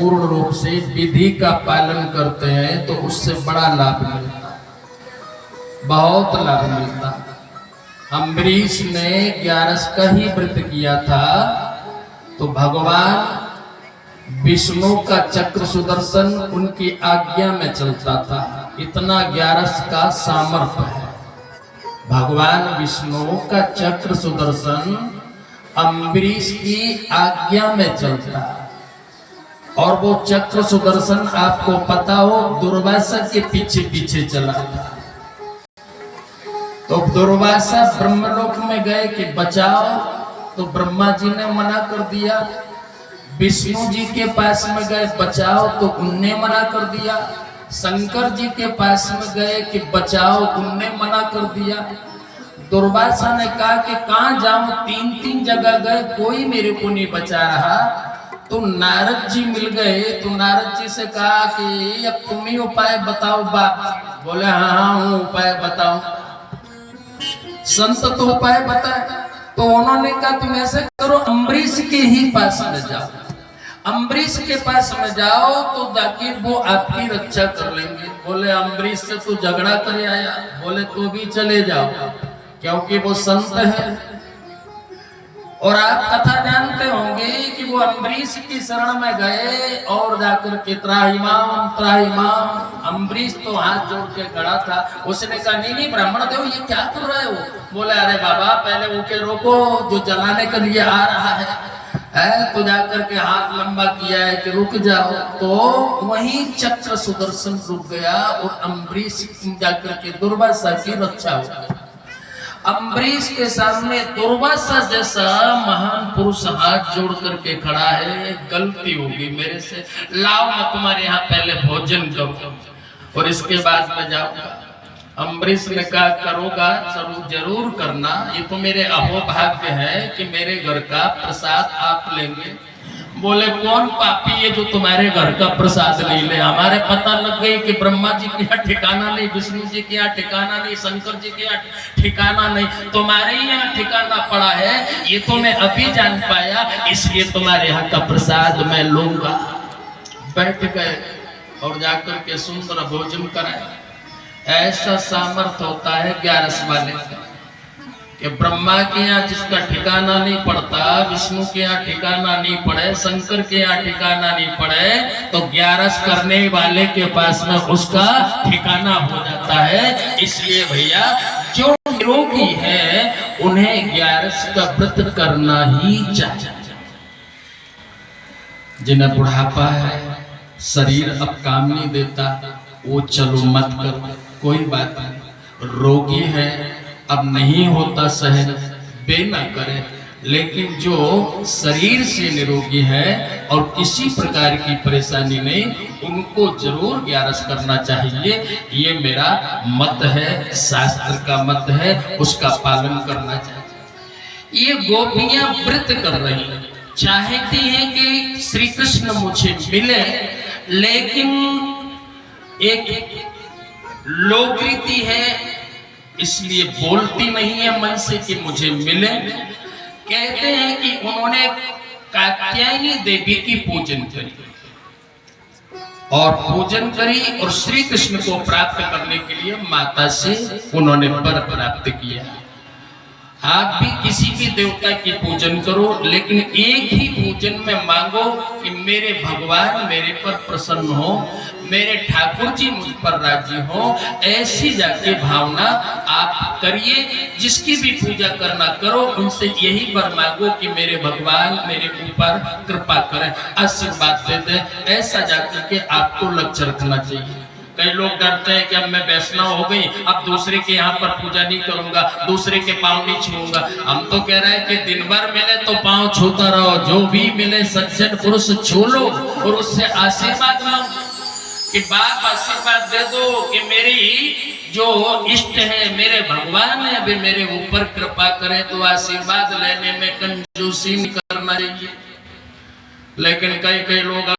पूर्ण रूप से विधि का पालन करते हैं तो उससे बड़ा लाभ मिलता है, बहुत लाभ मिलता है। अम्बरीश ने 11 का ही व्रत किया था तो भगवान विष्णु का चक्र सुदर्शन उनकी आज्ञा में चलता था। इतना 11 का सामर्थ्य है। भगवान विष्णु का चक्र सुदर्शन अम्बरीश की आज्ञा में चलता है और वो चक्र सुदर्शन आपको पता हो दुर्वासा के पीछे पीछे चला था। तो दुर्वासा ब्रह्मलोक में गए कि बचाओ, तो ब्रह्मा जी ने मना कर दिया। विष्णु जी के पास में गए बचाओ, तो उनने मना कर दिया। शंकर जी के पास में गए कि बचाओ, उनने मना कर दिया। दुर्वासा ने कहा कि कहां जाऊं, 3 जगह गए, कोई मेरे को नहीं बचा रहा। तो नारद जी मिल गए तो नारद जी से कहा कि अब तुम ही उपाय बताओ बाप। बोले हाँ हूँ, उपाय बताओ। संत तो उपाय बताए। तो उन्होंने कहा तुम ऐसे करो, अम्बरीश के ही पास में जाओ। अम्बरीश के पास में जाओ तो ताकि वो आपकी रक्षा कर लेंगे। बोले अम्बरीश से तू झगड़ा करे आया? बोले तो भी चले जाओ, क्योंकि वो संत है। और आप कथा जानते होंगे कि वो अम्बरीश की शरण में गए और जाकर के त्राहिमाम त्राहिमाम। अम्बरीश तो हाथ जोड़ के खड़ा था। उसने कहा नहीं ब्राह्मण देव ये क्या कर रहे हो? बोले अरे बाबा पहले वो के रोको, जो जलाने के लिए आ रहा है। तो जाकर के हाथ लंबा किया है कि रुक जाओ। तो वहीं चक्र सुदर्शन रुक गया और अम्बरीश जाकर के दुर्वासा की रक्षा हो गई। अम्बरीश के सामने दुर्वासा जैसा महान पुरुष हाथ जोड़ करके खड़ा है। गलती होगी मेरे से, लाओ मैं तुम्हारे यहाँ पहले भोजन करूँ और इसके बाद मैं जाऊंगा। अम्बरीश ने कहा करोगा जरूर करना, ये तो मेरे अहोभाग्य है कि मेरे घर का प्रसाद आप लेंगे। बोले कौन पापी है जो तुम्हारे घर का प्रसाद ले ले? हमारे पता लग गई कि ब्रह्मा जी के यहाँ ठिकाना नहीं, विष्णु जी के यहाँ ठिकाना नहीं, शंकर जी के यहाँ ठिकाना नहीं, तुम्हारे यहाँ ठिकाना पड़ा है। ये तो मैं अभी जान पाया, इसलिए तुम्हारे यहाँ का प्रसाद मैं लूंगा। बैठ गए और जाकर के सुंदर भोजन कराए। ऐसा सामर्थ्य होता है 11 वाले का कि ब्रह्मा के यहाँ जिसका ठिकाना नहीं पड़ता, विष्णु के यहाँ ठिकाना नहीं पड़े, शंकर के यहाँ ठिकाना नहीं पड़े, तो 11 करने वाले के पास में उसका ठिकाना हो जाता है। इसलिए भैया जो निरोगी है उन्हें 11 का व्रत करना ही चाहिए। जिन्हें बुढ़ापा है, शरीर अब काम नहीं देता, वो चलो मत करो, कोई बात नहीं। रोगी है, अब नहीं होता सहन, बे ना करे। लेकिन जो शरीर से निरोगी है और किसी प्रकार की परेशानी नहीं, उनको जरूर 11 करना चाहिए। ये मेरा मत है, शास्त्र का मत है, उसका पालन करना चाहिए। ये गोपियां व्रत कर रही हैं, चाहती हैं कि श्री कृष्ण मुझे मिले, लेकिन एक लोकरीति है इसलिए बोलती नहीं है मन से कि मुझे मिले। कहते हैं कि उन्होंने कात्यायनी देवी की पूजन करी और पूजन करी और श्री कृष्ण को प्राप्त करने के लिए माता से उन्होंने वर प्राप्त किया। आप भी किसी भी देवता की पूजन करो, लेकिन एक ही पूजन में मांगो कि मेरे भगवान मेरे पर प्रसन्न हो, मेरे ठाकुर जी मुझ पर राजी हो। ऐसी जाके भावना आप करिए। जिसकी भी पूजा करना करो, उनसे यही वर मांगो कि मेरे भगवान मेरे ऊपर कृपा करें, आशीर्वाद दे दे। ऐसा जाकर के आपको लक्ष्य रखना चाहिए। कई लोग डरते हैं कि अब मैं वैष्णव हो गई, अब दूसरे के यहाँ पर पूजा नहीं करूंगा, दूसरे के पाँव नहीं छूऊंगा। हम तो कह रहे हैं कि दिन भर मिले तो पाँव छूता रहो, जो भी मिले सज्जन पुरुष छू लो और उससे आशीर्वाद मांगो कि बाप आशीर्वाद दे दो कि मेरी जो इष्ट है, मेरे भगवान है, वे मेरे ऊपर कृपा करें। तो आशीर्वाद लेने में कंजूसी नहीं करना चाहिए। लेकिन कई लोग